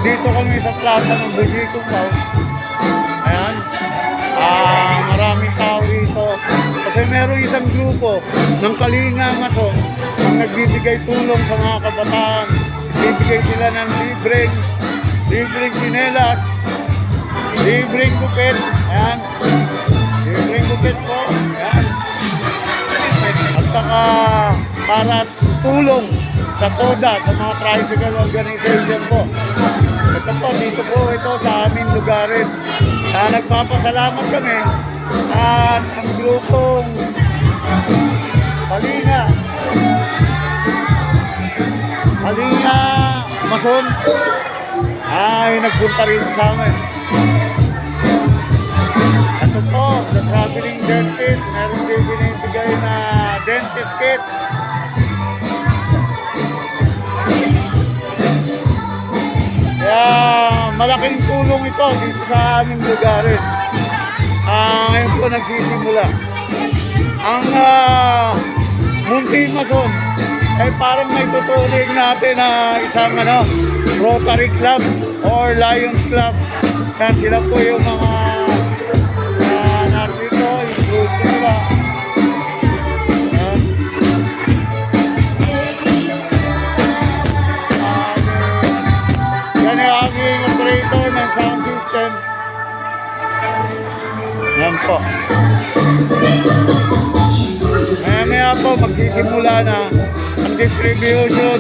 Nandito kami sa plaza ng Bugitong House. Ayan. Maraming tao rito. Kasi meron isang grupo ng Kalinga Mason ang nagbibigay tulong sa mga kabataan. Bibigay sila ng libreng sinelas, libreng gupit. Ayan. Libreng gupit po. Ayan. At saka para tulong sa TODA, sa mga tricycle organization po. Ito po, dito po ito sa aming lugarin. Nagpapasalamat kami at ang grupong Kalinga Mason ay nagpunta rin sa amin. Ito po, the traveling dentist, meron din binibigay na dentist kit. Kaya malaking tulong ito dito sa aming lugarin. Ngayon po nagsisimula. Ang Munti Mason ay parang may tutuling natin na isang Rotary Club or Lions Club. Kaya sila po yung mga narito, yung grupo nila. Yan yung aming operator ng sound system. Yan po. Maya po magsisimula na ang distribution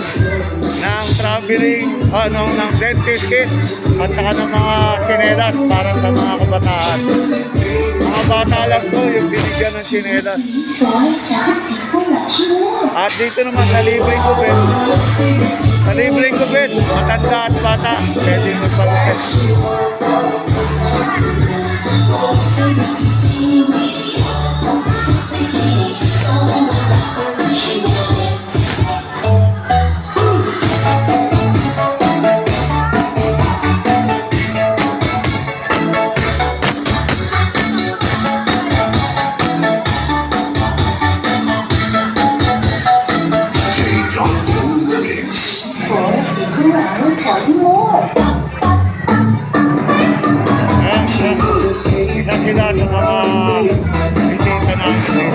ng traveling, ng dentist kit at saka ng mga sinelas para sa mga kabataan. Mga bata lang po yung binigyan ng sinelas. At dito naman sa libreng gupit, matanda at bata, pwede magpagupit. Will tell you more. Isa sila sa mga bisita natin.